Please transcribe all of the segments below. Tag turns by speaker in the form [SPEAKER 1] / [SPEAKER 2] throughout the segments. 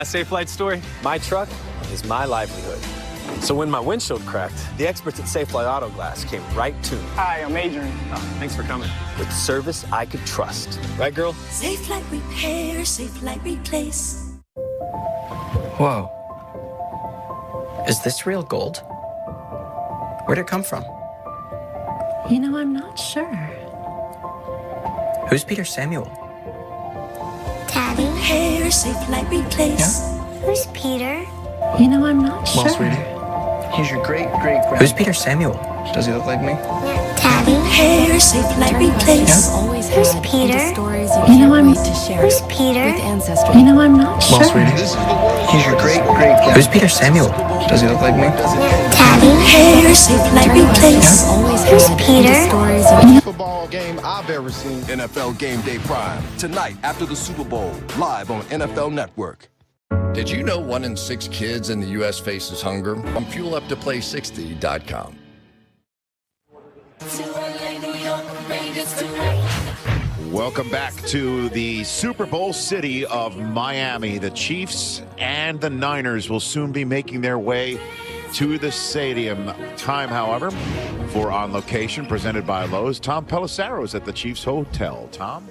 [SPEAKER 1] A safe flight story? My truck is my livelihood. So when my windshield cracked, the experts at Safe Flight Auto Glass came right to me.
[SPEAKER 2] Hi, I'm Adrian.
[SPEAKER 1] Oh, thanks for coming. With service I could trust. Right, girl?
[SPEAKER 3] Safe Flight Repair, Safe Flight Replace.
[SPEAKER 4] Whoa. Is this real gold? Where'd it come from?
[SPEAKER 3] You know, I'm not sure.
[SPEAKER 4] Who's Peter Samuel?
[SPEAKER 3] Daddy. Repair, Safe Flight Replace.
[SPEAKER 4] Yeah?
[SPEAKER 5] Who's Peter?
[SPEAKER 3] You know, I'm not sure.
[SPEAKER 6] Well, sweetie, he's your great-great-grand.
[SPEAKER 4] Who's Peter Samuel?
[SPEAKER 6] Does he look like me?
[SPEAKER 5] Daddy.
[SPEAKER 3] Repair, Safe Flight Replace.
[SPEAKER 5] Always Who's Peter?
[SPEAKER 3] Stories you know, I'm to share.
[SPEAKER 5] Who's Peter?
[SPEAKER 3] With ancestry. You know, I'm not sure.
[SPEAKER 6] Well, sweetie, he's your great-great-grand.
[SPEAKER 4] Who's Peter Samuel?
[SPEAKER 6] Does he look like me?
[SPEAKER 5] Daddy.
[SPEAKER 3] Repair, Safe Flight Replace.
[SPEAKER 5] Always Who's Peter?
[SPEAKER 3] Stories you
[SPEAKER 7] Football game I've ever seen.
[SPEAKER 8] NFL Game Day Prime, tonight after the Super Bowl, live on NFL Network.
[SPEAKER 9] Did you know 1 in 6 kids in the U.S. faces hunger? From FuelUpToPlay60.com.
[SPEAKER 10] Welcome back to the Super Bowl city of Miami. The Chiefs and the Niners will soon be making their way to the stadium. Time, however, for On Location, presented by Lowe's. Tom Pelissero is at the Chiefs Hotel. Tom?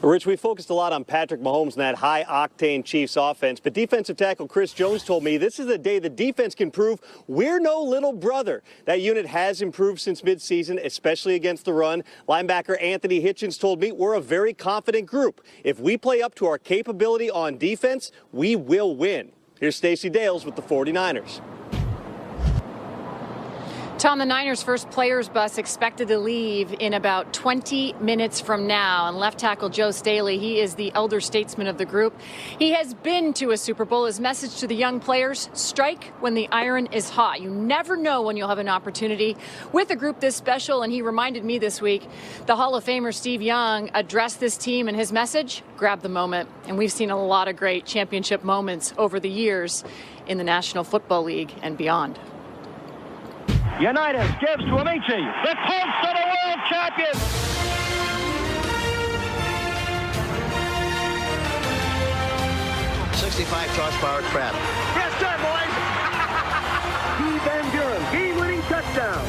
[SPEAKER 11] Rich, we focused a lot on Patrick Mahomes and that high-octane Chiefs offense, but defensive tackle Chris Jones told me this is the day the defense can prove we're no little brother. That unit has improved since midseason, especially against the run. Linebacker Anthony Hitchens told me we're a very confident group. If we play up to our capability on defense, we will win. Here's Stacey Dales with the 49ers.
[SPEAKER 12] Tom, the Niners' first players bus expected to leave in about 20 minutes from now. And left tackle Joe Staley, he is the elder statesman of the group. He has been to a Super Bowl. His message to the young players, strike when the iron is hot. You never know when you'll have an opportunity with a group this special. And he reminded me this week, the Hall of Famer Steve Young addressed this team, and his message, grab the moment. And we've seen a lot of great championship moments over the years in the National Football League and beyond.
[SPEAKER 2] Unitas gives to Amici. The Colts are the world champions.
[SPEAKER 7] .65 horsepower crap.
[SPEAKER 2] Yes, sir, boys. Steve Van Buren, game-winning touchdown.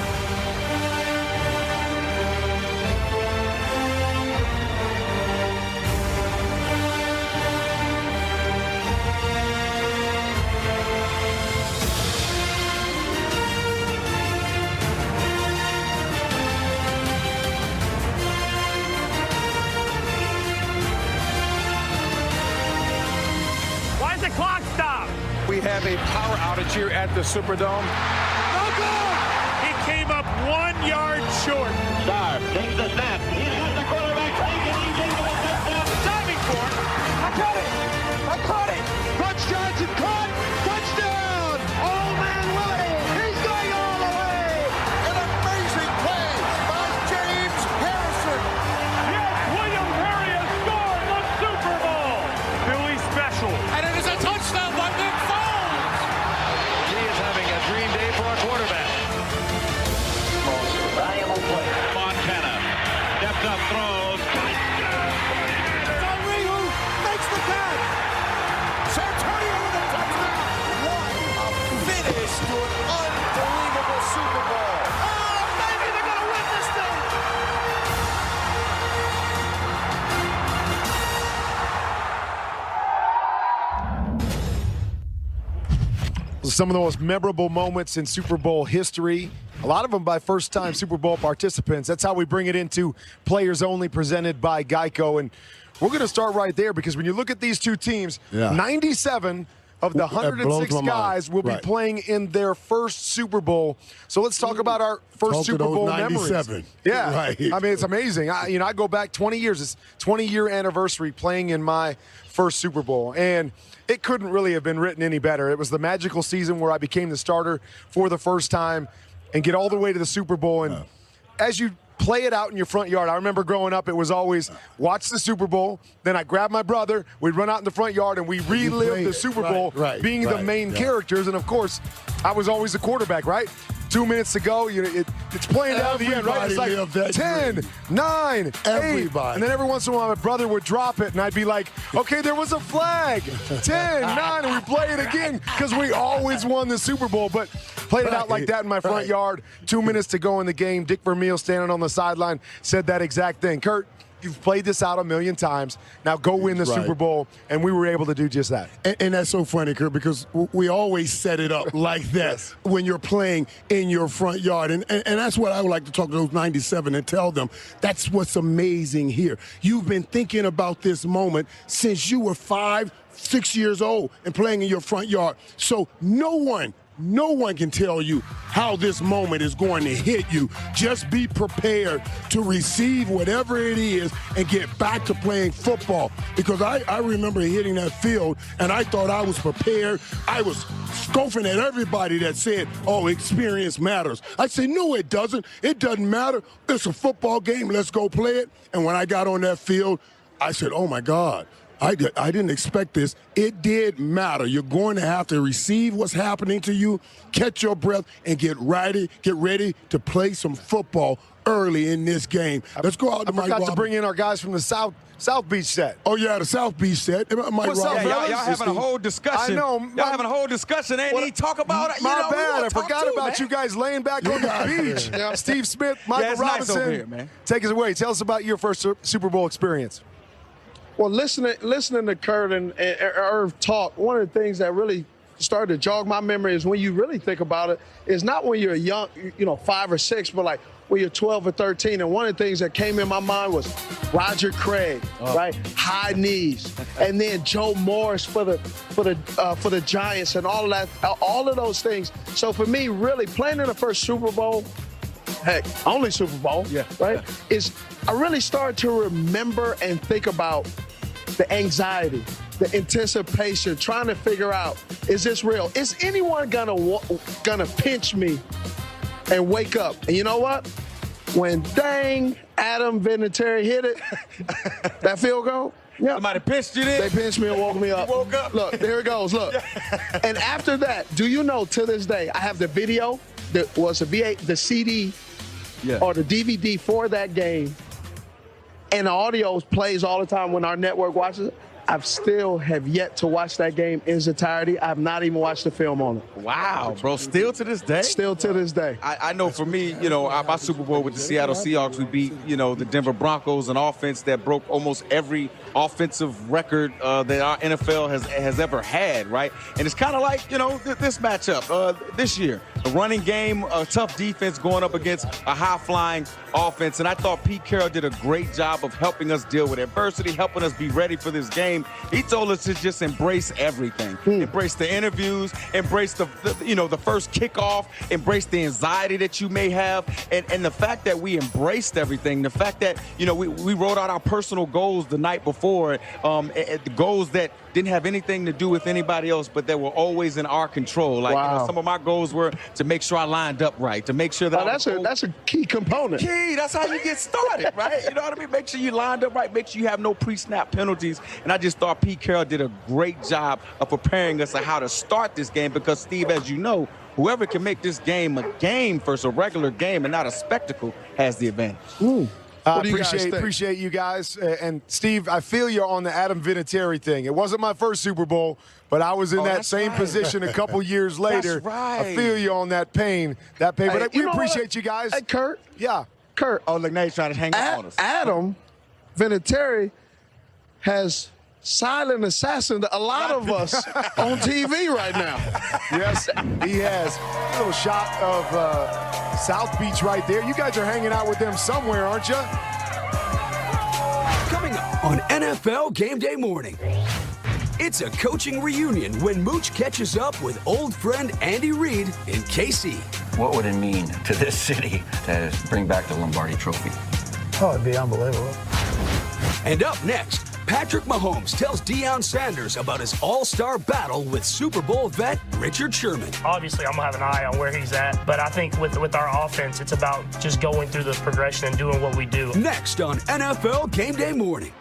[SPEAKER 2] The clock stop.
[SPEAKER 7] We have a power outage here at the Superdome.
[SPEAKER 2] No good. He came up 1 yard short.
[SPEAKER 7] Star takes the snap. He's got the quarterback taken. He's into the touchdown.
[SPEAKER 2] Diving for it. I caught it. I caught it. Coach Johnson caught. Touchdown. Old man Willie. He's going all the way.
[SPEAKER 7] An amazing play by James Harrison.
[SPEAKER 2] Yes, William Perry has scored the Super Bowl. Philly special.
[SPEAKER 7] And it is a touchdown by Nick Foles. He is having a dream day for a quarterback.
[SPEAKER 2] Most valuable player.
[SPEAKER 7] Montana steps up, throws.
[SPEAKER 2] Sanriu makes the catch.
[SPEAKER 7] Santonio with a touchdown. What a finish to an unbelievable Super Bowl.
[SPEAKER 2] Oh, maybe they're going to win this thing.
[SPEAKER 13] Some of the most memorable moments in Super Bowl history. A lot of them by first-time Super Bowl participants. That's how we bring it into Players Only, presented by Geico. And we're going to start right there, because when you look at these two teams, 97 of the 106 guys will be playing in their first Super Bowl. So let's talk about our first Super Bowl memories. Yeah, right. I mean, it's amazing. I go back 20 years. It's 20-year anniversary playing in my first Super Bowl. And it couldn't really have been written any better. It was the magical season where I became the starter for the first time and get all the way to the Super Bowl. And as you play it out in your front yard, I remember growing up, it was always watch the Super Bowl. Then I'd grab my brother, we'd run out in the front yard, and we relive the Super Bowl being the main characters. And, of course, I was always the quarterback, right? 2 minutes to go. It's playing down to the end, right? It's like 10, 9, 8. And then every once in a while, my brother would drop it, and I'd be like, okay, there was a flag. 10, 9, and we play it again because we always won the Super Bowl. But played it out like that in my front yard. 2 minutes to go in the game. Dick Vermeil standing on the sideline said that exact thing. Kurt, you've played this out a million times. Now go win the Super Bowl, and we were able to do just that.
[SPEAKER 14] And that's so funny, Kurt, because we always set it up like that when you're playing in your front yard. And that's what I would like to talk to those 97 and tell them. That's what's amazing here. You've been thinking about this moment since you were 5, 6 years old and playing in your front yard. So no one can tell you how this moment is going to hit you. Just be prepared to receive whatever it is and get back to playing football. Because I remember hitting that field, and I thought I was prepared. I was scoffing at everybody that said, oh, experience matters. I said, no, it doesn't. It doesn't matter. It's a football game. Let's go play it. And when I got on that field, I said, oh, my God. I didn't expect this. It did matter. You're going to have to receive what's happening to you, catch your breath, and get ready to play some football early in this game. Let's go out to Mike Robinson. I forgot
[SPEAKER 13] to bring in our guys from the South Beach set.
[SPEAKER 14] Oh, yeah, the South Beach set. Mike
[SPEAKER 15] What's up, y'all having a whole discussion.
[SPEAKER 13] I know.
[SPEAKER 15] Y'all having a whole discussion. Ain't any talk about it.
[SPEAKER 13] My bad. I forgot about you guys laying back on the beach. Yeah. Steve Smith, Michael Robinson.
[SPEAKER 15] Nice over here, man.
[SPEAKER 13] Take us away. Tell us about your first Super Bowl experience.
[SPEAKER 16] Well, listening to Kurt and Irv talk, one of the things that really started to jog my memory is when you really think about it, is not when you're young, 5 or 6, but like when you're 12 or 13. And one of the things that came in my mind was Roger Craig, right? High knees, and then Joe Morris for the Giants and all of that, all of those things. So for me, really playing in the first Super Bowl, heck, only Super Bowl, right? Is I really started to remember and think about the anxiety, the anticipation, trying to figure out, is this real? Is anyone gonna pinch me and wake up? And you know what? When Adam Vinatieri hit it, that field goal. Yeah.
[SPEAKER 15] Somebody pinched you there?
[SPEAKER 16] They pinched me and woke me up.
[SPEAKER 15] You woke up?
[SPEAKER 16] Look, there it goes, look. And after that, do you know, to this day, I have the video that was the CD or the DVD for that game, and the audio plays all the time when our network watches it. I've still have yet to watch that game in its entirety. I've not even watched the film on it.
[SPEAKER 15] Wow, bro. Still to this day?
[SPEAKER 16] Still to this day.
[SPEAKER 15] I know for me, my Super Bowl with the Seattle Seahawks, we beat, the Denver Broncos, an offense that broke almost every offensive record that our NFL has ever had, right? And it's kind of like, this matchup this year. A running game, a tough defense going up against a high-flying offense. And I thought Pete Carroll did a great job of helping us deal with adversity, helping us be ready for this game. He told us to just embrace everything. Embrace the interviews, embrace the first kickoff, embrace the anxiety that you may have. And the fact that we embraced everything, the fact that, we wrote out our personal goals the night before, the goals that didn't have anything to do with anybody else, but that were always in our control. Like, some of my goals were to make sure I lined up right, to make sure that
[SPEAKER 16] that's a key component.
[SPEAKER 15] That's how you get started, right? You know what I mean? Make sure you lined up right, make sure you have no pre-snap penalties. And I just thought Pete Carroll did a great job of preparing us on how to start this game, because, Steve, as you know, whoever can make this game a game first, a regular game, and not a spectacle, has the advantage.
[SPEAKER 13] Appreciate you guys. And Steve, I feel you on the Adam Vinatieri thing. It wasn't my first Super Bowl, but I was in that same position a couple years later.
[SPEAKER 15] That's right.
[SPEAKER 13] I feel you on that pain. But we appreciate you guys.
[SPEAKER 16] Hey, Kurt.
[SPEAKER 13] Yeah.
[SPEAKER 16] Kurt.
[SPEAKER 15] Oh, look, now he's trying to hang up on us.
[SPEAKER 16] Adam Vinatieri has silent assassined a lot of us on TV right now.
[SPEAKER 13] Yes, he has. A little shot of South Beach right there. You guys are hanging out with them somewhere, aren't you?
[SPEAKER 17] Coming up on NFL Game Day Morning. It's a coaching reunion when Mooch catches up with old friend Andy Reid in KC.
[SPEAKER 4] What would it mean to this city to bring back the Lombardi Trophy?
[SPEAKER 18] Oh, it'd be unbelievable.
[SPEAKER 17] And up next, Patrick Mahomes tells Deion Sanders about his all-star battle with Super Bowl vet Richard Sherman.
[SPEAKER 19] Obviously, I'm going to have an eye on where he's at, but I think with our offense, it's about just going through the progression and doing what we do.
[SPEAKER 17] Next on NFL Game Day Morning.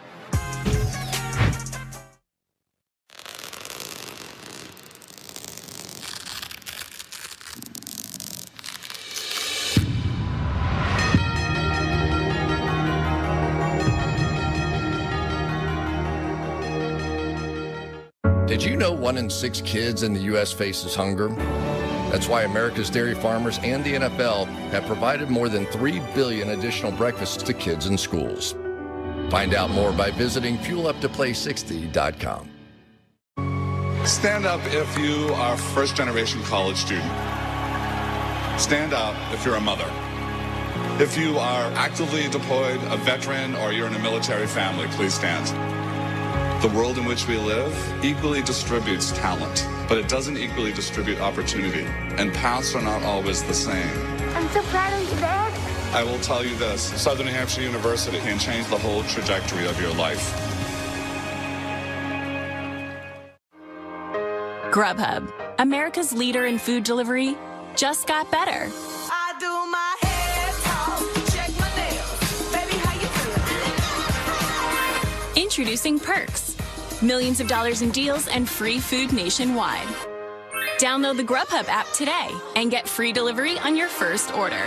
[SPEAKER 9] Did you know 1 in 6 kids in the U.S. faces hunger? That's why America's dairy farmers and the NFL have provided more than 3 billion additional breakfasts to kids in schools. Find out more by visiting fueluptoplay60.com.
[SPEAKER 20] Stand up if you are a first-generation college student. Stand up if you're a mother. If you are actively deployed, a veteran, or you're in a military family, please stand. The world in which we live equally distributes talent, but it doesn't equally distribute opportunity, and paths are not always the same.
[SPEAKER 5] I'm so proud of you, Dad.
[SPEAKER 20] I will tell you this, Southern New Hampshire University can change the whole trajectory of your life.
[SPEAKER 21] Grubhub, America's leader in food delivery, just got better.
[SPEAKER 22] I do my hair talk, check my nails. Baby, how you feeling?
[SPEAKER 21] Introducing Perks, millions of dollars in deals and free food nationwide. Download the Grubhub app today and get free delivery on your first order.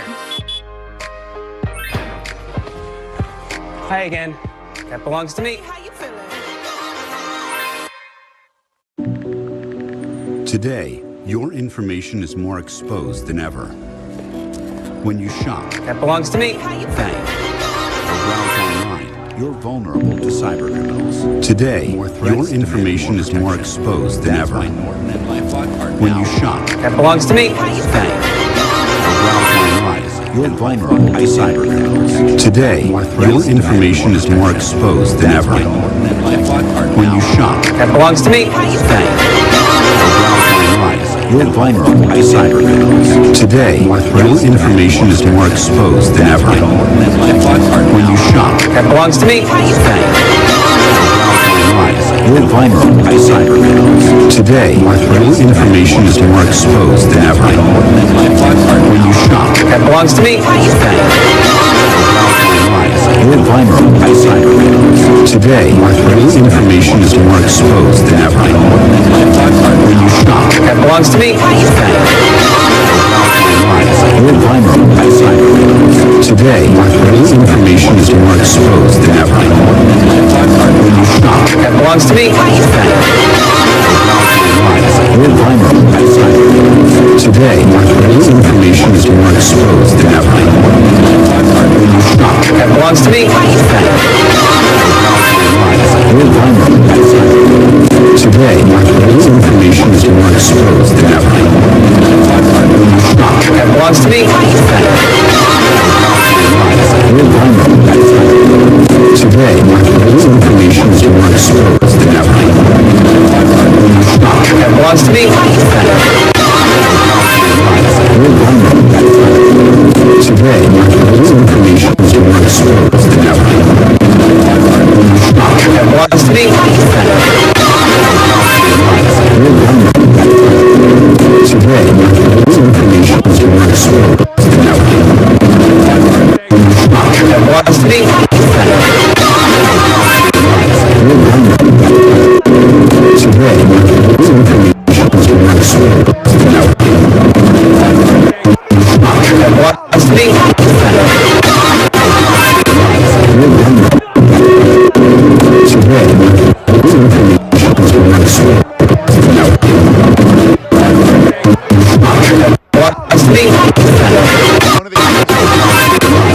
[SPEAKER 23] Hi again. That belongs to me.
[SPEAKER 22] How you feeling?
[SPEAKER 24] Today, your information is more exposed than ever. When you shop,
[SPEAKER 23] that belongs to me.
[SPEAKER 24] Bank, or browse online, you're vulnerable to cybercriminals. Today, your information is more exposed than ever. When you shop,
[SPEAKER 23] that belongs to me.
[SPEAKER 24] Bank, or browse online, you're vulnerable to cybercriminals. Today, your information is more exposed than ever. When you shop,
[SPEAKER 23] that belongs to me.
[SPEAKER 24] Bank, you're vulnerable to cybercriminals. Today, your information is more exposed than ever. When you shop,
[SPEAKER 23] that belongs to me.
[SPEAKER 24] Bank, you're vulnerable to cybercriminals. Today, your information is more exposed than ever. When you shop,
[SPEAKER 23] that belongs to me.
[SPEAKER 24] Bank, you're vulnerable to cybercriminals. Today, your information is more exposed than ever. When you shop,
[SPEAKER 23] that belongs to me.
[SPEAKER 24] You're vulnerable to cybercriminals. Today, your information is more exposed than ever. When you shop,
[SPEAKER 23] that belongs to me.
[SPEAKER 24] You're vulnerable to cybercriminals. Today, your information is more exposed than ever. When you shop,
[SPEAKER 23] that belongs to me.
[SPEAKER 24] You're vulnerable to cybercriminals. Today, your information is more exposed than ever. When you shop,
[SPEAKER 23] that belongs to me.
[SPEAKER 24] You're vulnerable to cybercriminals. Today, your information is more exposed than ever. When you shop,
[SPEAKER 23] that belongs to me.
[SPEAKER 24] You're vulnerable to cybercriminals. Today, your information is more exposed than ever. When you shop,
[SPEAKER 23] that belongs to me.
[SPEAKER 24] You're vulnerable to cybercriminals. Today, your information is more exposed than ever. When you shop,
[SPEAKER 23] that belongs to me.
[SPEAKER 24] You're vulnerable to cybercriminals. Today, your information is more exposed than ever.
[SPEAKER 23] That belongs to me.
[SPEAKER 24] You're vulnerable today. Your information is more exposed than ever.
[SPEAKER 10] One of the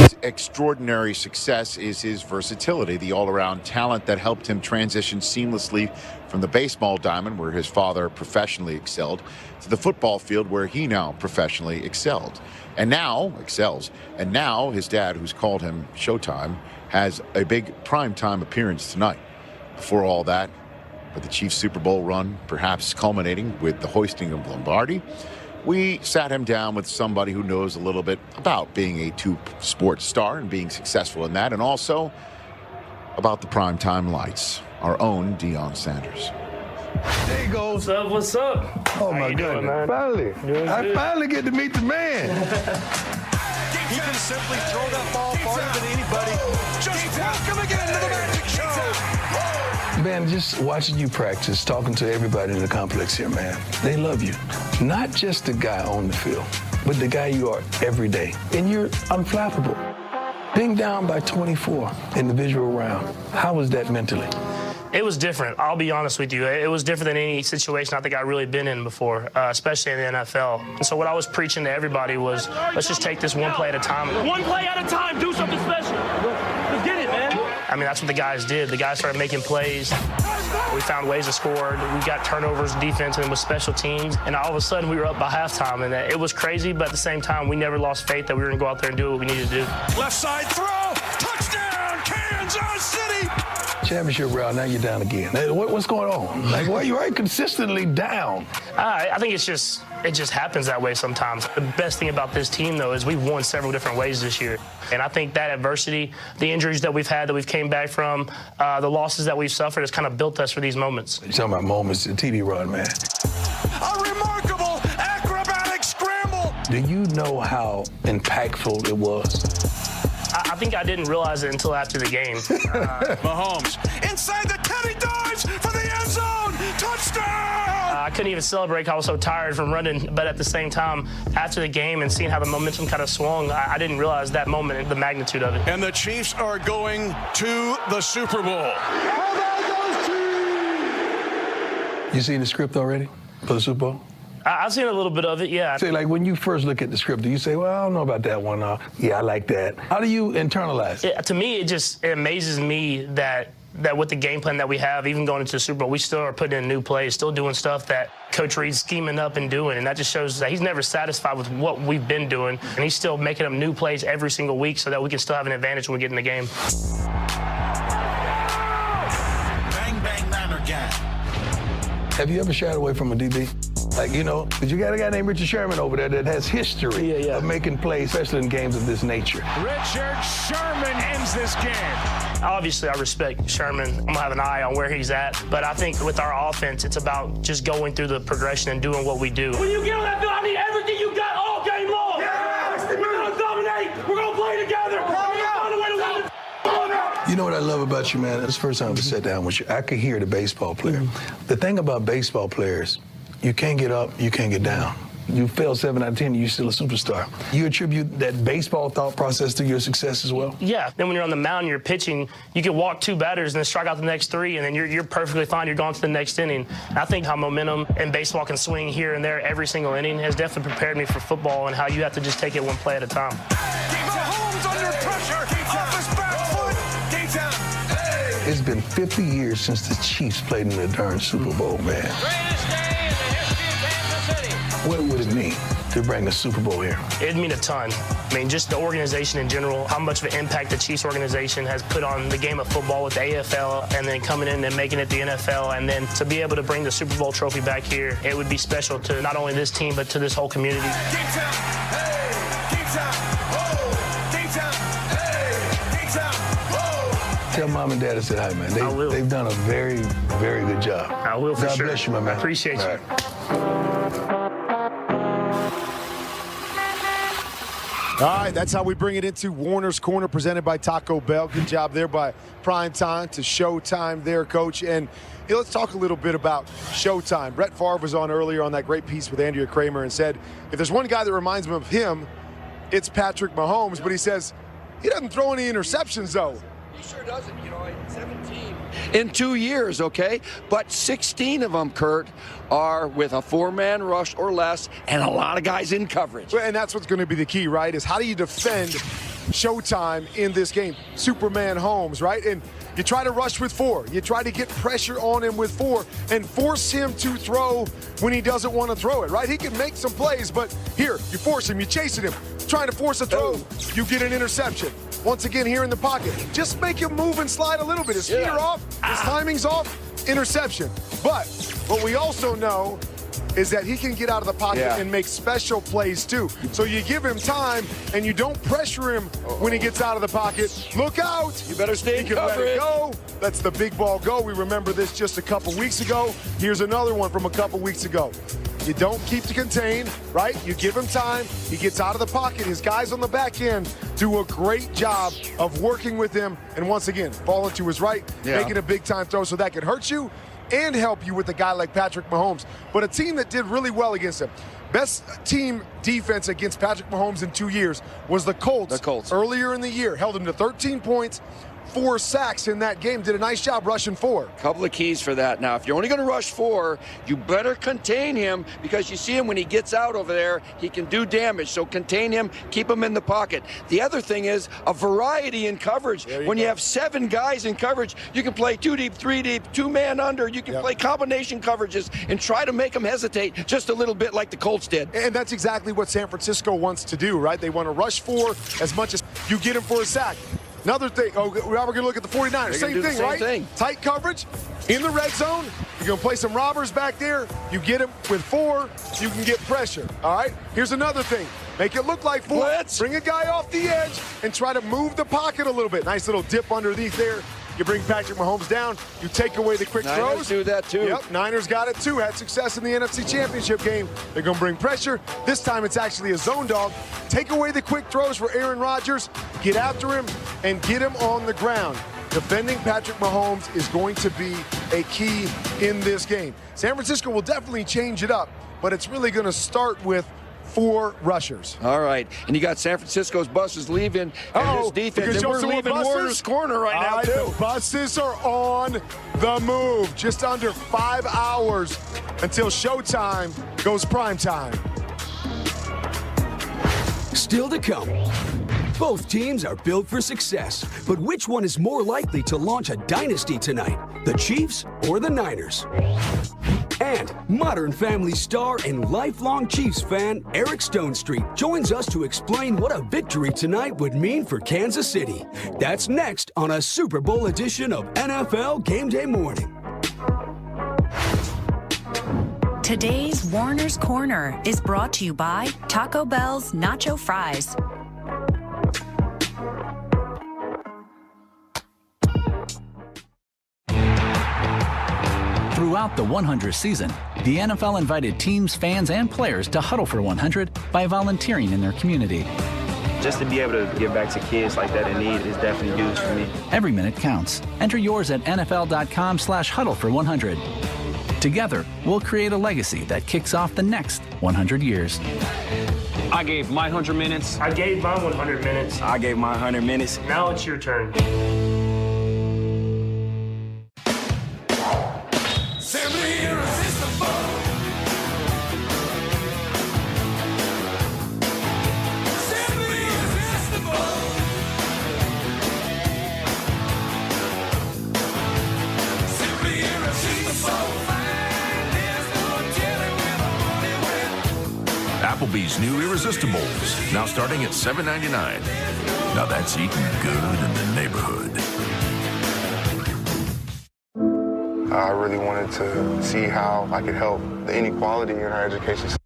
[SPEAKER 10] his extraordinary success is his versatility, the all-around talent that helped him transition seamlessly from the baseball diamond, where his father professionally excelled, to the football field, where he now professionally excelled. And now excels. And now his dad, who's called him Showtime, has a big primetime appearance tonight. Before all that, for the Chiefs Super Bowl run, perhaps culminating with the hoisting of Lombardi, we sat him down with somebody who knows a little bit about being a two-sport star and being successful in that, and also about the primetime lights, our own Deion Sanders.
[SPEAKER 18] There you go.
[SPEAKER 19] What's up? What's up?
[SPEAKER 18] Oh, my goodness. Finally. I finally get to meet the man.
[SPEAKER 7] He can simply throw that ball farther than anybody. Just welcome again to the Magic Show.
[SPEAKER 18] Man, just watching you practice, talking to everybody in the complex here, man. They love you. Not just the guy on the field, but the guy you are every day. And you're unflappable. Being down by 24 in the visual round, how was that mentally?
[SPEAKER 19] It was different. I'll be honest with you. It was different than any situation I think I've really been in before, especially in the NFL. And so what I was preaching to everybody was, let's just take this one play at a time.
[SPEAKER 2] One play at a time, do something special. Let's get it, man.
[SPEAKER 19] I mean, that's what the guys did. The guys started making plays. We found ways to score. We got turnovers, defense, and with special teams. And all of a sudden, we were up by halftime. And it was crazy, but at the same time, we never lost faith that we were going to go out there and do what we needed to do.
[SPEAKER 2] Left side throw, touchdown, Kansas City.
[SPEAKER 18] Championship round, now you're down again. What's going on? Like, why are you right consistently down?
[SPEAKER 19] I think it just happens that way sometimes. The best thing about this team, though, is we've won several different ways this year. And I think that adversity, the injuries that we've had, that we've came back from, the losses that we've suffered has kind of built us for these moments.
[SPEAKER 18] You're talking about moments, the TD run, man.
[SPEAKER 2] A remarkable acrobatic scramble.
[SPEAKER 18] Do you know how impactful it was?
[SPEAKER 19] I think I didn't realize it until after the game.
[SPEAKER 2] Mahomes inside the 10, he dives for the end zone. Touchdown!
[SPEAKER 19] I couldn't even celebrate. I was so tired from running. But at the same time, after the game and seeing how the momentum kind of swung, I didn't realize that moment and the magnitude of it.
[SPEAKER 2] And the Chiefs are going to the Super Bowl.
[SPEAKER 18] You seen the script already for the Super Bowl?
[SPEAKER 19] I've seen a little bit of it, yeah.
[SPEAKER 18] Say, like, when you first look at the script, do you say, well, I don't know about that one. Yeah, I like that. How do you internalize it?
[SPEAKER 19] To me, it amazes me that with the game plan that we have, even going into the Super Bowl, we still are putting in new plays, still doing stuff that Coach Reid's scheming up and doing. And that just shows that he's never satisfied with what we've been doing. And he's still making them new plays every single week so that we can still have an advantage when we get in the game.
[SPEAKER 2] Bang, bang, Niner gang.
[SPEAKER 18] Have you ever shied away from a DB? Like, you know, because you got a guy named Richard Sherman over there that has history of making plays, especially in games of this nature.
[SPEAKER 2] Richard Sherman ends this game.
[SPEAKER 19] Obviously, I respect Sherman. I'm going to have an eye on where he's at. But I think with our offense, it's about just going through the progression and doing what we do.
[SPEAKER 2] When you get on that field, I need everything you got all game long. Yes! We're going to dominate. We're going to play together. We're going to find a way to win.
[SPEAKER 18] You know what I love about you, man? It's the first time I sat down with you. I could hear the baseball player. The thing about baseball players, you can't get up, you can't get down. You fail 7 out of 10, you're still a superstar. You attribute that baseball thought process to your success as well?
[SPEAKER 19] Yeah. Then when you're on the mound, you're pitching, you can walk 2 batters and then strike out the next 3, and then you're perfectly fine. You're going to the next inning. And I think how momentum in baseball can swing here and there every single inning has definitely prepared me for football and how you have to just take it one play at a time.
[SPEAKER 2] Mahomes under pressure. Off his back foot.
[SPEAKER 18] It's been 50 years since the Chiefs played in the darn Super Bowl, man.
[SPEAKER 2] Greatest day in the history of Kansas City.
[SPEAKER 18] What would it mean to bring a Super Bowl here?
[SPEAKER 19] It'd mean a ton. I mean, just the organization in general, how much of an impact the Chiefs organization has put on the game of football with the AFL, and then coming in and making it the NFL, and then to be able to bring the Super Bowl trophy back here, it would be special to not only this team, but to this whole community.
[SPEAKER 18] Tell Mom and Dad I said hi, man. They've done a very, very good job.
[SPEAKER 19] I will, for sure.
[SPEAKER 18] God bless you, my man.
[SPEAKER 19] I appreciate you.
[SPEAKER 13] All right, that's how we bring it into Warner's Corner, presented by Taco Bell. Good job there by Prime Time to Showtime there, Coach. And let's talk a little bit about Showtime. Brett Favre was on earlier on that great piece with Andrea Kramer and said, if there's one guy that reminds him of him, it's Patrick Mahomes. But he says he doesn't throw any interceptions, though.
[SPEAKER 1] He sure doesn't, 17 in 2 years, okay? But 16 of them, Kurt, are with a 4-man rush or less and a lot of guys in coverage.
[SPEAKER 13] And that's what's going to be the key, right, is how do you defend Showtime in this game? Superman Holmes, right? And you try to rush with 4. You try to get pressure on him with 4 and force him to throw when he doesn't want to throw it, right? He can make some plays, but here, you force him, you're chasing him, trying to force a throw, you get an interception. Once again, here in the pocket, just make him move and slide a little bit. His feet are off, his timing's off, interception. But what we also know is that he can get out of the pocket and make special plays too. So you give him time and you don't pressure him when he gets out of the pocket. Look out!
[SPEAKER 1] You better stay in
[SPEAKER 13] coverage. Let it go. Let's the big ball go. We remember this just a couple weeks ago. Here's another one from a couple weeks ago. You don't keep to contain, right? You give him time. He gets out of the pocket. His guys on the back end do a great job of working with him. And once again, falling to his right, making a big-time throw so that could hurt you and help you with a guy like Patrick Mahomes. But a team that did really well against him. Best team defense against Patrick Mahomes in 2 years was the Colts. Earlier in the year, held him to 13 points, 4 sacks in that game. Did a nice job rushing 4.
[SPEAKER 1] Couple of keys for that. Now, if you're only going to rush 4, you better contain him, because you see him when he gets out over there, he can do damage. So contain him, keep him in the pocket. The other thing is a variety in coverage. When you have 7 guys in coverage, you can play 2 deep, 3 deep, 2-man under. You can play combination coverages and try to make them hesitate just a little bit like the Colts did.
[SPEAKER 13] And that's exactly what San Francisco wants to do, right? They want to rush 4 as much as you get him for a sack. Another thing, now we're going to look at the 49ers. Same thing, right? Tight coverage in the red zone. You're going to play some robbers back there. You get him with 4, you can get pressure, all right? Here's another thing. Make it look like 4. Blitz. Bring a guy off the edge and try to move the pocket a little bit. Nice little dip underneath there. You bring Patrick Mahomes down. You take away the quick
[SPEAKER 1] Niners
[SPEAKER 13] throws.
[SPEAKER 1] do that too.
[SPEAKER 13] Yep, Niners got it too. Had success in the NFC Championship game. They're going to bring pressure. This time it's actually a zone dog. Take away the quick throws for Aaron Rodgers. Get after him and get him on the ground. Defending Patrick Mahomes is going to be a key in this game. San Francisco will definitely change it up, but it's really going to start with 4 rushers.
[SPEAKER 1] All right, and you got San Francisco's buses leaving, and this defense, and we're leaving Warner's corner right now, too.
[SPEAKER 13] The buses are on the move. Just under 5 hours until showtime goes prime time.
[SPEAKER 17] Still to come. Both teams are built for success, but which one is more likely to launch a dynasty tonight? The Chiefs or the Niners? And Modern Family star and lifelong Chiefs fan Eric Stonestreet joins us to explain what a victory tonight would mean for Kansas City. That's next on a Super Bowl edition of NFL Game Day Morning.
[SPEAKER 3] Today's Warner's Corner is brought to you by Taco Bell's Nacho Fries.
[SPEAKER 6] Throughout the 100th season, the NFL invited teams, fans, and players to huddle for 100 by volunteering in their community.
[SPEAKER 8] Just to be able to give back to kids like that in need is definitely huge for me.
[SPEAKER 6] Every minute counts. Enter yours at NFL.com/huddle for 100. Together, we'll create a legacy that kicks off the next 100 years.
[SPEAKER 8] I gave my 100 minutes.
[SPEAKER 19] I gave my 100 minutes.
[SPEAKER 8] I gave my 100 minutes.
[SPEAKER 19] Now it's your turn.
[SPEAKER 2] Simply irresistible. Simply irresistible. Simply irresistible.
[SPEAKER 11] Applebee's new Irresistibles, now starting at $7.99. Now that's eating good in the neighborhood.
[SPEAKER 25] I really wanted to see how I could help the inequality in our education system.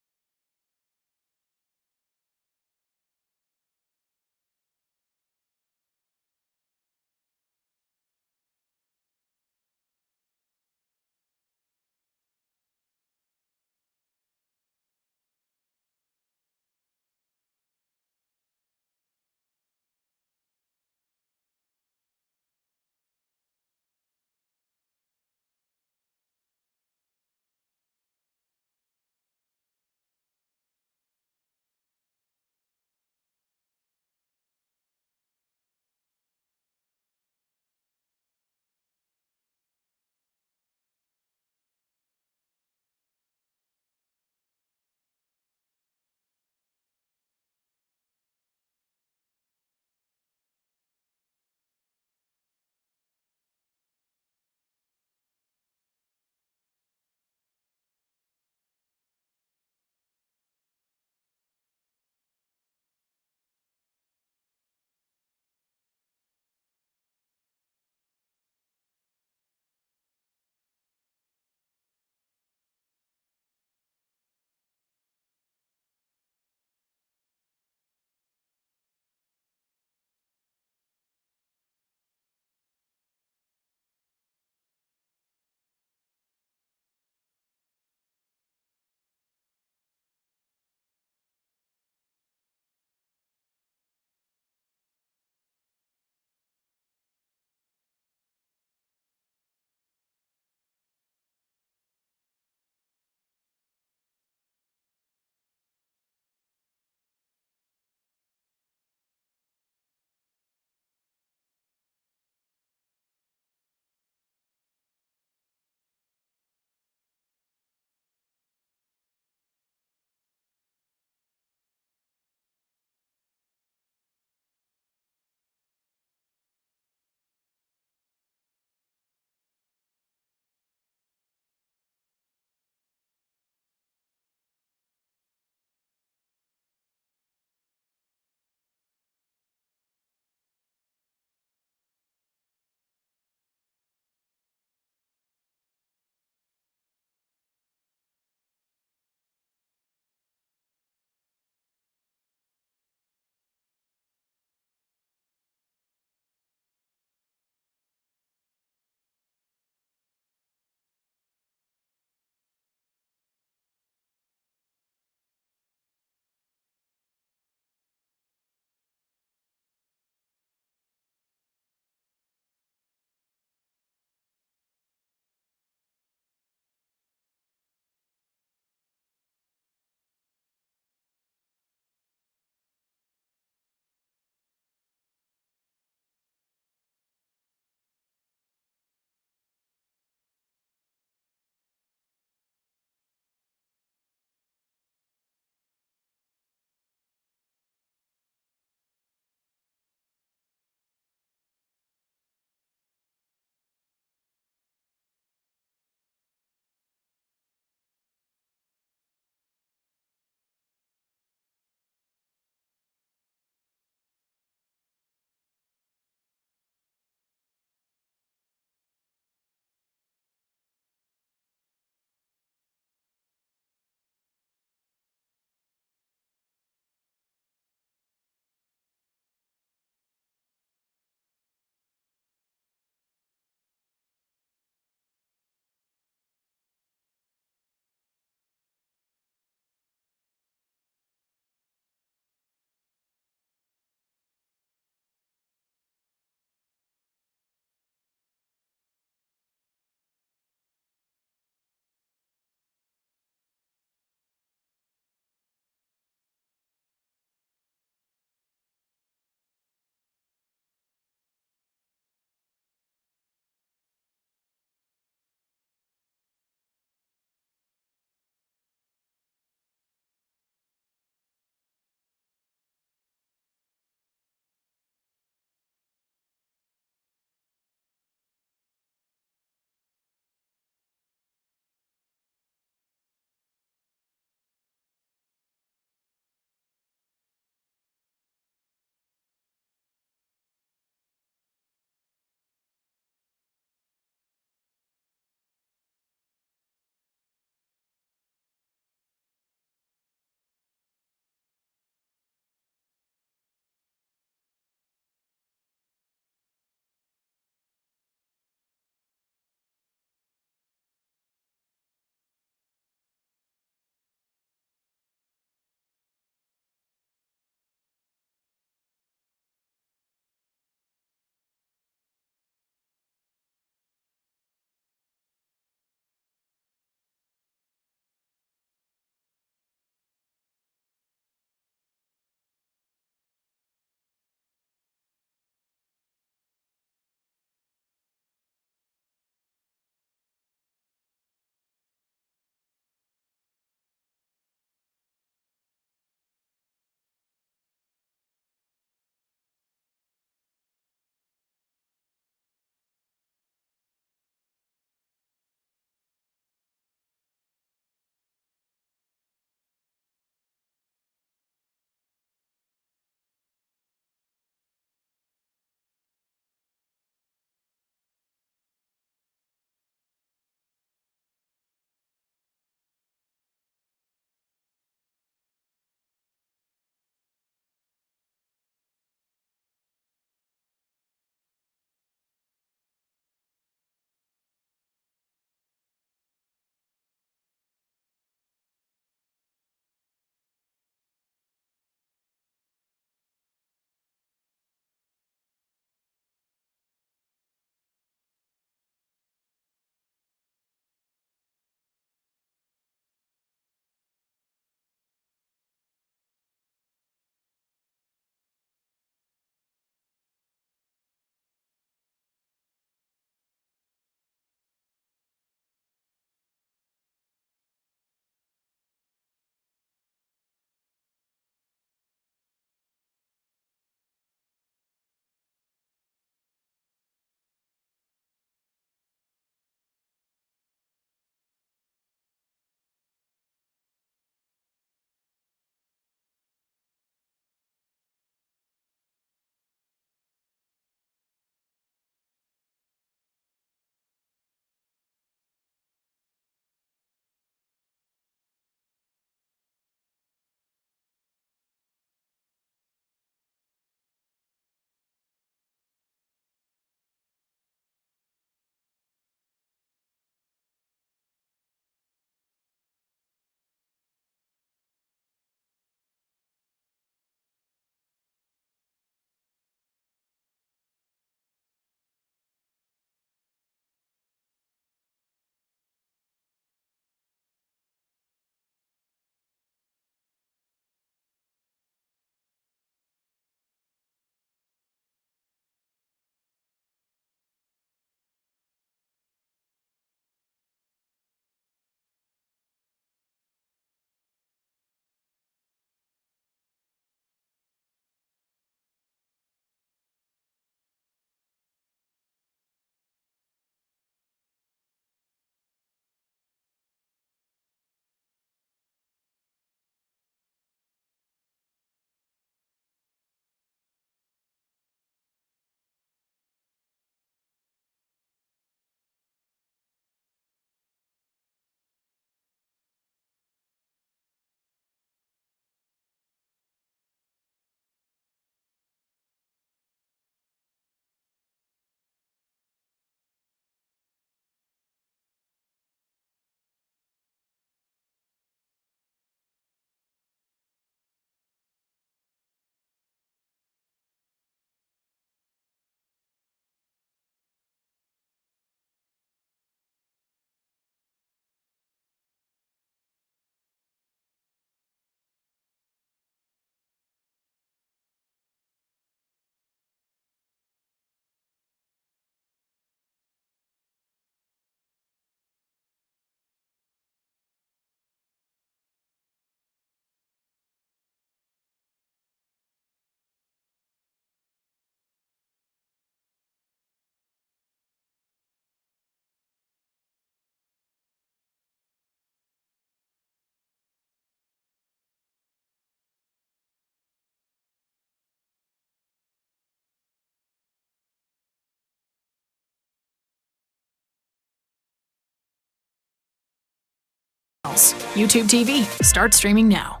[SPEAKER 4] Channels. YouTube TV. Start streaming now.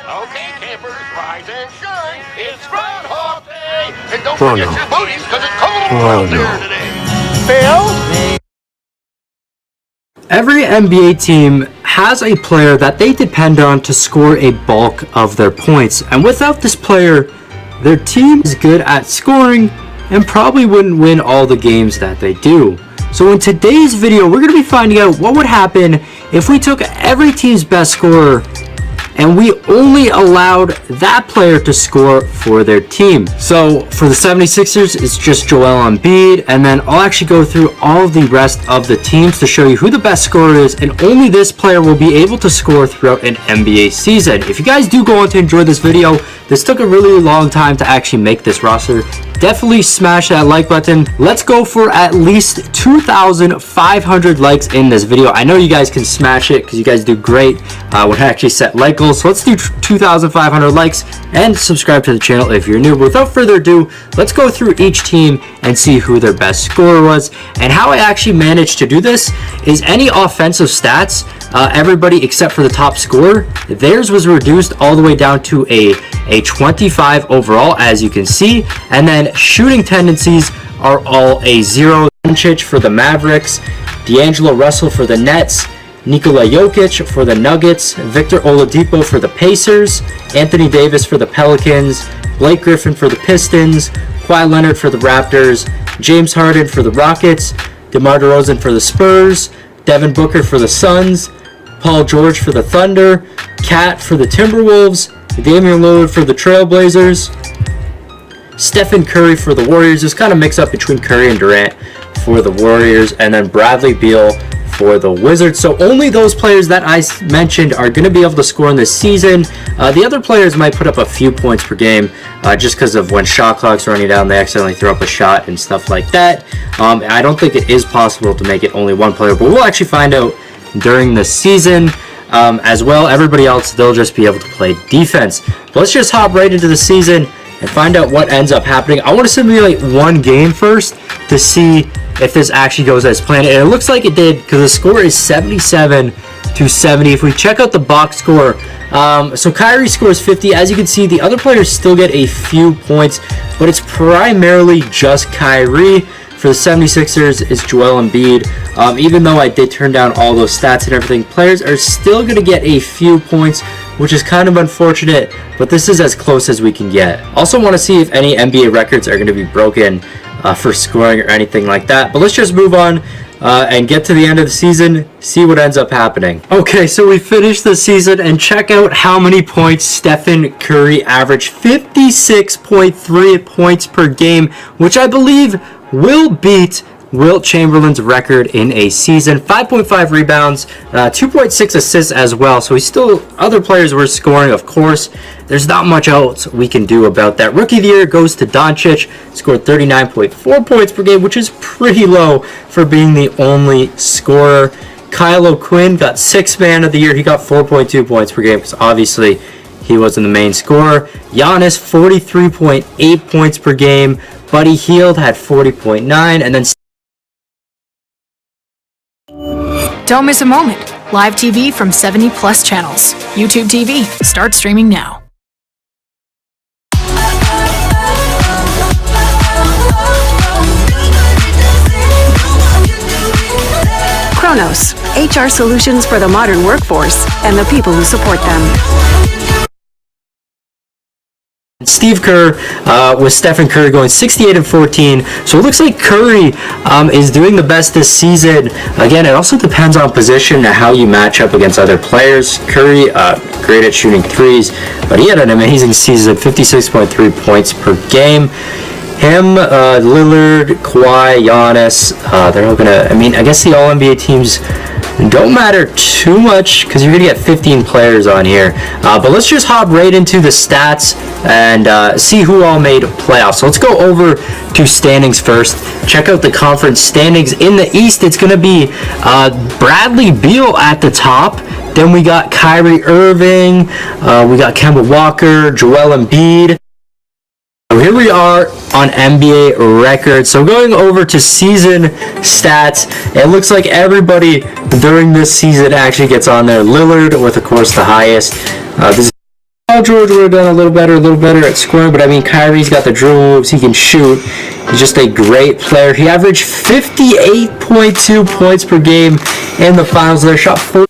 [SPEAKER 2] Okay, campers, rise and shine. It's Groundhog Day. And don't forget your booties, because it's cold out there today. Phil?
[SPEAKER 12] Every NBA team has a player that they depend on to score a bulk of their points, and without this player, their team is good at scoring and probably wouldn't win all the games that they do. So in today's video, we're going to be finding out what would happen if we took every team's best scorer and we only allowed that player to score for their team. So for the 76ers, it's just Joel Embiid, and then I'll actually go through all of the rest of the teams to show you who the best scorer is, and only this player will be able to score throughout an NBA season. If you guys do go on to enjoy this video, this took a really long time to actually make this roster. Definitely smash that like button. Let's go for at least 2,500 likes in this video. I know you guys can smash it because you guys do great when I actually set like goals. So let's do 2,500 likes and subscribe to the channel if you're new. But without further ado, let's go through each team and see who their best scorer was. And how I actually managed to do this is any offensive stats, everybody except for the top scorer, theirs was reduced all the way down to a 25 overall, as you can see, and then shooting tendencies are all a 0. Doncic for the Mavericks, D'Angelo Russell for the Nets, Nikola Jokic for the Nuggets, Victor Oladipo for the Pacers, Anthony Davis for the Pelicans, Blake Griffin for the Pistons, Kawhi Leonard for the Raptors, James Harden for the Rockets, DeMar DeRozan for the Spurs, Devin Booker for the Suns, Paul George for the Thunder, Cat for the Timberwolves, Damian Lillard for the Trailblazers, Stephen Curry for the Warriors. Just kind of mix up between Curry and Durant for the Warriors, and then Bradley Beal for the Wizards. So only those players that I mentioned are going to be able to score in this season. The other players might put up a few points per game just because of when shot clock's running down, they accidentally throw up a shot and stuff like that. I don't think it is possible to make it only one player, but we'll actually find out during the season. As well, everybody else, they'll just be able to play defense. But let's just hop right into the season and find out what ends up happening. I want to simulate one game first to see if this actually goes as planned. And it looks like it did because the score is 77-70. If we check out the box score, so Kyrie scores 50. As you can see, the other players still get a few points, but it's primarily just Kyrie. For the 76ers, it's Joel Embiid. Even though I did turn down all those stats and everything, players are still going to get a few points, which is kind of unfortunate, but this is as close as we can get. Also want to see if any NBA records are going to be broken for scoring or anything like that. But let's just move on and get to the end of the season, see what ends up happening. Okay, so we finished the season, and check out how many points Stephen Curry averaged. 56.3 points per game, which I believe will beat Wilt Chamberlain's record in a season. 5.5 rebounds, 2.6 assists as well. So he's still, other players were scoring, of course. There's not much else we can do about that. Rookie of the year goes to Doncic, scored 39.4 points per game, which is pretty low for being the only scorer. Kyle O'Quinn got Sixth Man of the Year. He got 4.2 points per game because obviously he wasn't the main scorer. Giannis, 43.8 points per game. Buddy Hield had 40.9, and then
[SPEAKER 4] Don't miss a moment. Live TV from 70 plus channels. YouTube TV. Start streaming now.
[SPEAKER 14] Kronos, HR solutions for the modern workforce and the people who support them.
[SPEAKER 12] Steve Kerr with Stephen Curry going 68-14. So it looks like Curry is doing the best this season. Again, it also depends on position and how you match up against other players. Curry, great at shooting threes, but he had an amazing season, 56.3 points per game. Him, Lillard, Kawhi, Giannis, they're all gonna, I guess the All-NBA teams don't matter too much because you're gonna get 15 players on here. But let's just hop right into the stats and see who all made playoffs. So let's go over to standings first. Check out the conference standings. In the East, it's gonna be Bradley Beal at the top. Then we got Kyrie Irving. We got Kemba Walker, Joel Embiid. So here we are on NBA records. So going over to season stats, it looks like everybody during this season actually gets on there. Lillard with, of course, the highest. This is George would have done a little better at scoring, but I mean, Kyrie's got the dribble moves, he can shoot. He's just a great player. He averaged 58.2 points per game in the finals there, shot 4.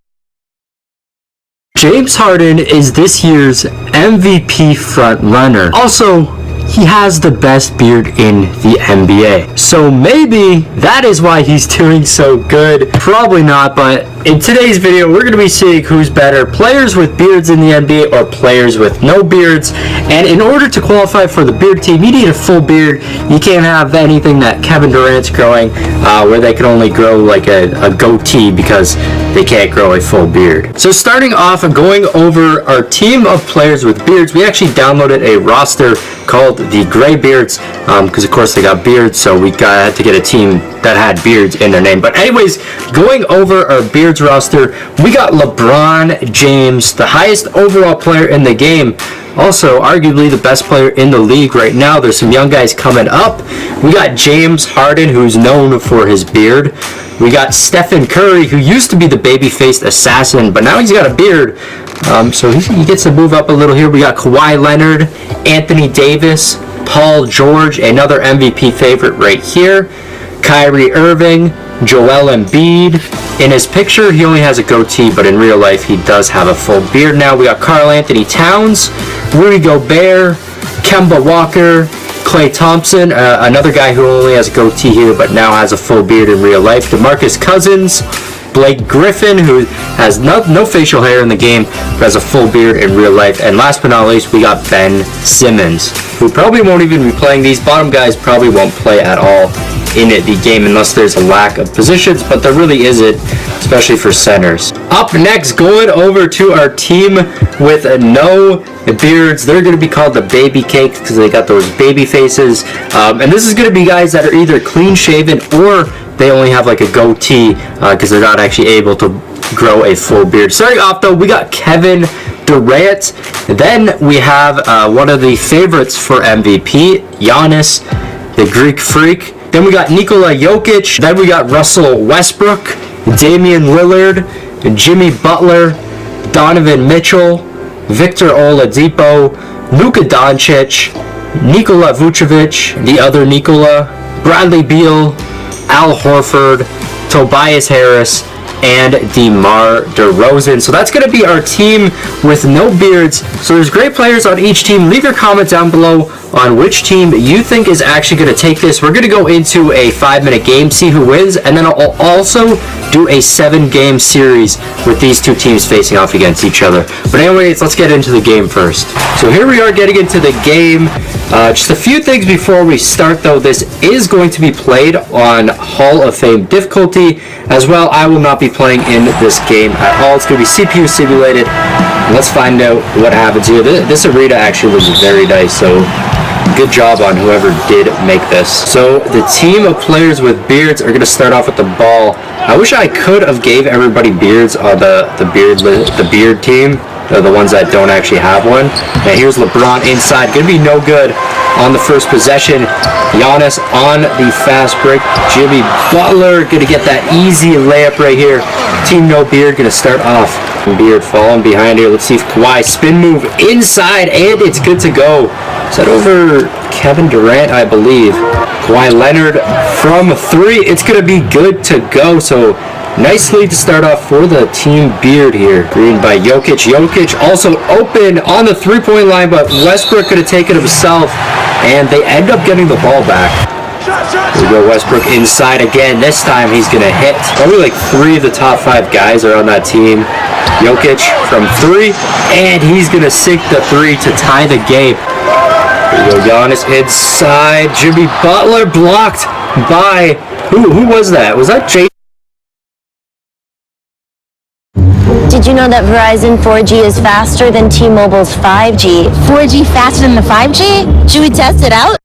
[SPEAKER 12] James Harden is this year's MVP front runner. Also, he has the best beard in the NBA. So maybe that is why he's doing so good. Probably not, but in today's video, we're going to be seeing who's better, players with beards in the NBA or players with no beards. And in order to qualify for the beard team, you need a full beard. You can't have anything that Kevin Durant's growing, where they can only grow like a goatee because they can't grow a full beard. So starting off and going over our team of players with beards, we actually downloaded a roster called the Graybeards, because of course they got beards, so we had to get a team that had beards in their name. But anyways, going over our beards roster, we got LeBron James, the highest overall player in the game, also arguably the best player in the league right now. There's some young guys coming up. We got James Harden, who's known for his beard. We got Stephen Curry, who used to be the baby-faced assassin, but now he's got a beard, so he gets to move up a little here. We got Kawhi Leonard, Anthony Davis, Paul George, another MVP favorite right here, Kyrie Irving, Joel Embiid. In his picture, he only has a goatee, but in real life, he does have a full beard now. We got Karl Anthony Towns, Rudy Gobert, Kemba Walker, Klay Thompson, another guy who only has a goatee here but now has a full beard in real life. DeMarcus Cousins, Blake Griffin, who has no facial hair in the game but has a full beard in real life. And last but not least, we got Ben Simmons, who probably won't even be playing. These bottom guys probably won't play at all in the game unless there's a lack of positions, but there really isn't, especially for centers. Up next, going over to our team with no beards. They're going to be called the baby cakes because they got those baby faces. And this is going to be guys that are either clean shaven or they only have like a goatee because they're not actually able to grow a full beard. Starting off though, we got Kevin Durant. Then we have one of the favorites for MVP, Giannis, the Greek Freak. Then we got Nikola Jokic. Then we got Russell Westbrook, Damian Lillard, Jimmy Butler, Donovan Mitchell, Victor Oladipo, Luka Doncic, Nikola Vucevic, the other Nikola, Bradley Beal, Al Horford, Tobias Harris, and DeMar DeRozan. So that's going to be our team with no beards. So there's great players on each team. Leave your comments down below on which team you think is actually going to take this. We're going to go into a 5-minute game, see who wins, and then I'll also do a 7-game series with these two teams facing off against each other. But anyways, let's get into the game first. So here we are getting into the game. Just a few things before we start though. This is going to be played on Hall of Fame difficulty. As well, I will not be playing in this game at all. It's going to be CPU simulated. Let's find out what happens here. This arena actually looks very nice, so good job on whoever did make this. So the team of players with beards are going to start off with the ball. I wish I could have gave everybody beards on the beard team, the ones that don't actually have one. Now here's LeBron inside, going to be no good on the first possession. Giannis on the fast break. Jimmy Butler going to get that easy layup right here. Team no beard going to start off. Beard falling behind here. Let's see if Kawhi spin move inside, and it's good to go. Is that over Kevin Durant, I believe? Kawhi Leonard from 3. It's going to be good to go. So nice lead to start off for the team beard here. Green by Jokic. Jokic also open on the 3-point line, but Westbrook could have taken it himself, and they end up getting the ball back. Here we go, Westbrook inside again. This time he's going to hit. Probably like 3 of the top 5 guys are on that team. Jokic from 3, and he's going to sink the 3 to tie the game. Here we go, Giannis inside. Jimmy Butler blocked by, who was that? Was that Jay?
[SPEAKER 5] Did you know that Verizon 4G is faster than T-Mobile's 5G? 4G faster than the 5G? Should we test it out?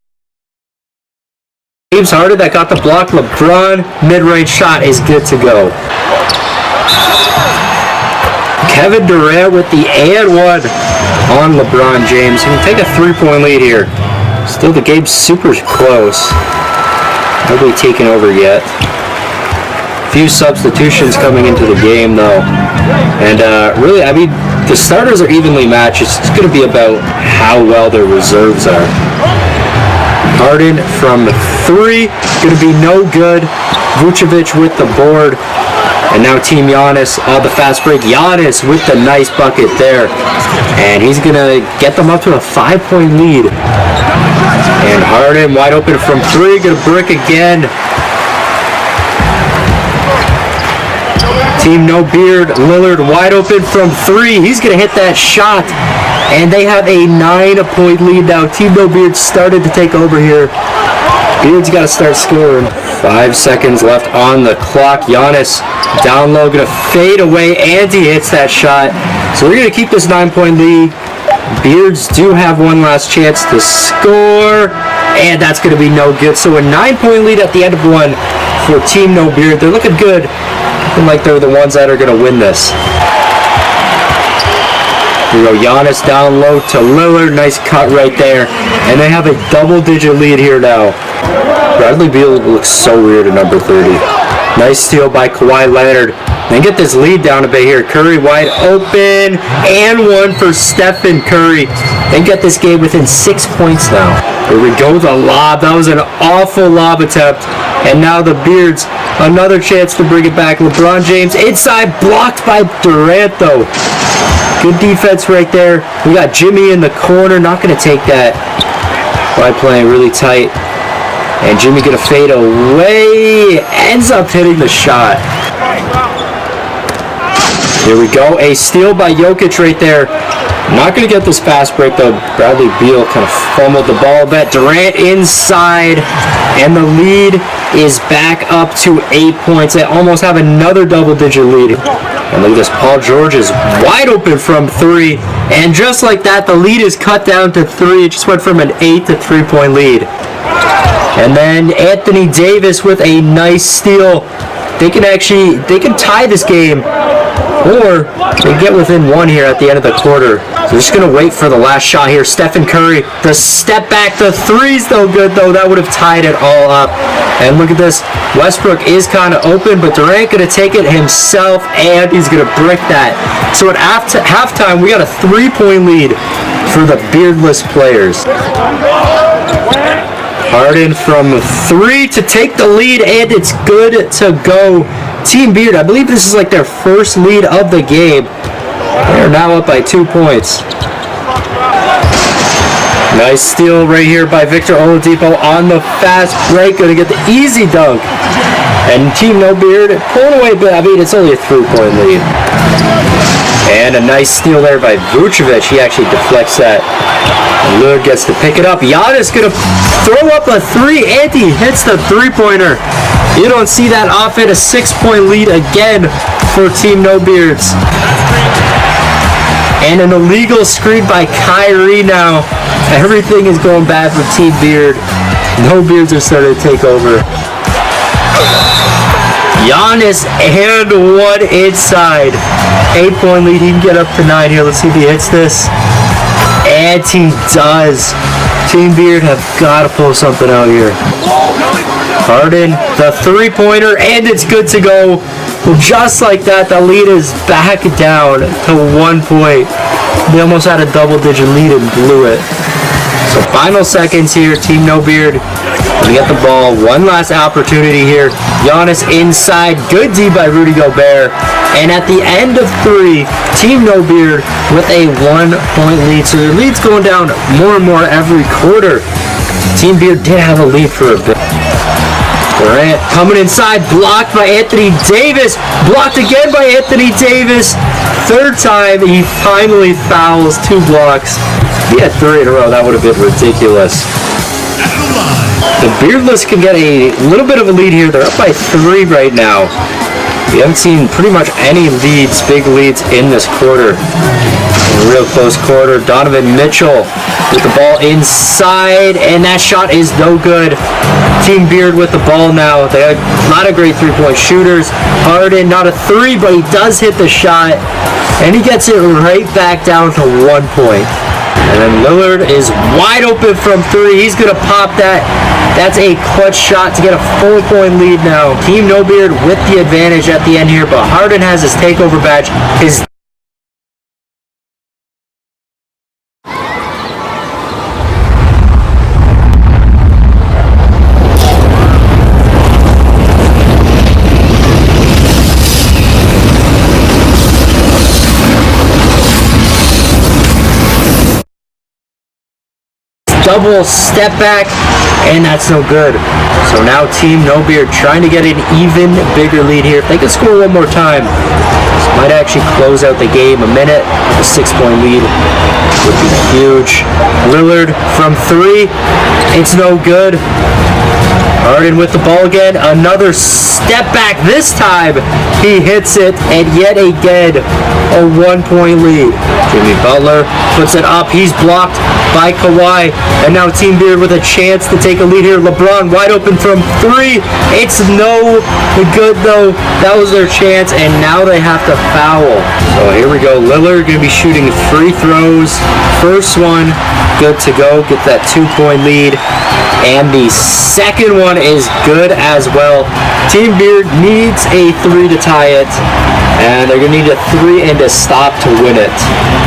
[SPEAKER 12] James Harden that got the block. LeBron mid-range shot is good to go. Kevin Durant with the and 1 on LeBron James. He can take a 3-point lead here. Still, the game's super close. Nobody taken over yet. Few substitutions coming into the game, though. And really, I mean, the starters are evenly matched. It's going to be about how well their reserves are. Harden from 3, going to be no good. Vucevic with the board. And now Team Giannis, the fast break. Giannis with the nice bucket there. And he's going to get them up to a 5-point lead. And Harden wide open from 3, going to brick again. Team No Beard, Lillard wide open from 3. He's going to hit that shot. And they have a 9-point lead now. Team No Beard started to take over here. Beard's got to start scoring. 5 seconds left on the clock. Giannis down low, going to fade away, and he hits that shot. So we're going to keep this 9-point lead. Beards do have one last chance to score, and that's going to be no good. So a 9-point lead at the end of one for Team No Beard. They're looking good. Looking like they're the ones that are going to win this. Here we go, Giannis down low to Lillard. Nice cut right there. And they have a double-digit lead here now. Bradley Beal looks so weird at number 30. Nice steal by Kawhi Leonard. Then get this lead down a bit here. Curry wide open. And one for Stephen Curry. Then get this game within 6 points now. Here we go, the lob. That was an awful lob attempt. And now the Beards, another chance to bring it back. LeBron James inside, blocked by Durant though. Good defense right there. We got Jimmy in the corner, not going to take that by playing really tight. And Jimmy going to fade away. Ends up hitting the shot. Here we go. A steal by Jokic right there. Not going to get this fast break though. Bradley Beal kind of fumbled the ball a bit. Durant inside. And the lead is back up to 8 points. They almost have another double-digit lead. And look at this. Paul George is wide open from 3. And just like that, the lead is cut down to 3. It just went from an 8 to 3-point lead. And then Anthony Davis with a nice steal. They can tie this game, or they get within 1 here at the end of the quarter. So they're just going to wait for the last shot here. Stephen Curry, the step back, the 3's no good though. That would have tied it all up. And look at this. Westbrook is kind of open, but Durant going to take it himself, and he's going to brick that. So at halftime, we got a 3-point lead for the beardless players. Harden from 3 to take the lead, and it's good to go. Team Beard, I believe this is like their first lead of the game. They're now up by 2 points. Nice steal right here by Victor Oladipo on the fast break. Going to get the easy dunk. And Team No Beard pulling away, but I mean, it's only a 3-point lead. And a nice steal there by Vucevic. He actually deflects that. And Lillard gets to pick it up. Giannis going to throw up a 3, and he hits the 3-pointer. You don't see that often. A 6-point lead again for Team No Beards. And an illegal screen by Kyrie now. Everything is going bad for Team Beard. No Beards are starting to take over. Giannis and 1 inside. 8-point lead. He can get up to 9 here. Let's see if he hits this. And he does. Team Beard have got to pull something out here. Harden, the 3-pointer, and it's good to go. Well, just like that, the lead is back down to 1 point. They almost had a double-digit lead and blew it. So final seconds here, Team No Beard. We get the ball. One last opportunity here. Giannis inside. Good D by Rudy Gobert. And at the end of 3, Team No Beard with a 1-point lead. So their lead's going down more and more every quarter. Team Beard did have a lead for a bit. Durant coming inside, blocked by Anthony Davis. Blocked again by Anthony Davis. 3rd time, he finally fouls. 2 blocks. If he had 3 in a row, that would have been ridiculous. The Beardless can get a little bit of a lead here. They're up by 3 right now. We haven't seen pretty much any leads, big leads in this quarter. A real close quarter. Donovan Mitchell with the ball inside, and that shot is no good. Team Beard with the ball now. They have a lot of great 3-point shooters. Harden, not a 3, but he does hit the shot, and he gets it right back down to 1 point. And then Lillard is wide open from 3. He's going to pop that. That's a clutch shot to get a 4-point lead now. Team No Beard with the advantage at the end here, but Harden has his takeover badge. His double step back, and that's no good. So now Team No Beard trying to get an even bigger lead here. If they can score one more time, this might actually close out the game. A minute, a 6-point lead would be huge. Lillard from 3, it's no good. Harden with the ball again, another step back. This time he hits it, and yet again a 1-point lead. Jimmy Butler puts it up, he's blocked by Kawhi, and now Team Beard with a chance to take a lead here. LeBron wide open from 3, it's no good though. That was their chance, and now they have to foul. So here we go, Lillard gonna be shooting free throws. First one, good to go, get that 2-point lead. And the second one is good as well. Team Beard needs a 3 to tie it, and they're going to need a 3 and a stop to win it.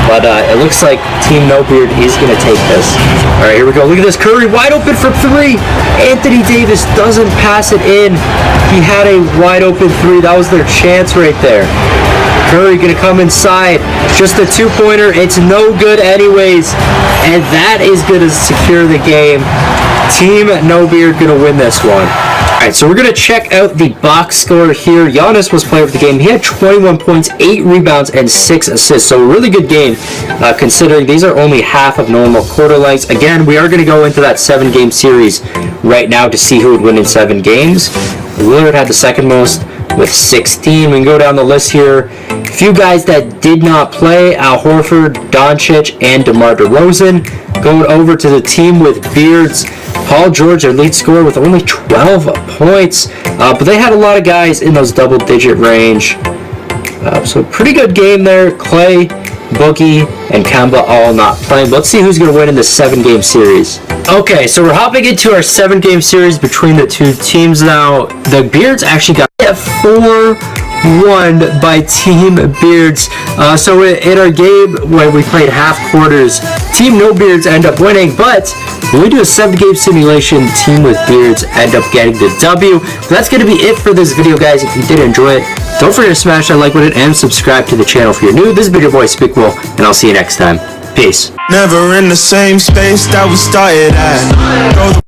[SPEAKER 12] But it looks like Team No Beard is going to take this. All right, here we go. Look at this. Curry wide open for 3. Anthony Davis doesn't pass it in. He had a wide open 3. That was their chance right there. Curry gonna come inside, just a 2-pointer, it's no good anyways, and that is gonna secure the game. Team No Beard gonna win this one. Alright, so we're gonna check out the box score here. Giannis was player of the game. He had 21 points, 8 rebounds, and 6 assists, so a really good game considering these are only half of normal quarter lengths. Again, we are gonna go into that 7-game series right now to see who would win in 7 games. Lillard had the second most with 16. We can go down the list here. A few guys that did not play: Al Horford, Doncic, and DeMar DeRozan. Going over to the team with Beards, Paul George, their lead scorer, with only 12 points. But they had a lot of guys in those double-digit range. So pretty good game there. Clay, Boogie, and Kemba all not playing. Let's see who's going to win in this 7-game series. Okay, so we're hopping into our 7-game series between the two teams now. The Beards actually got 4-1 by Team Beards. So in our game when we played half quarters, Team No Beards end up winning, but when we do a 7-game simulation, Team with Beards end up getting the W. But that's going to be it for this video, guys. If you did enjoy it, don't forget to smash that like button and subscribe to the channel if you're new. This has been your boy Speakwell, and I'll see you next time. Peace.
[SPEAKER 9] Never in the same space that we started at.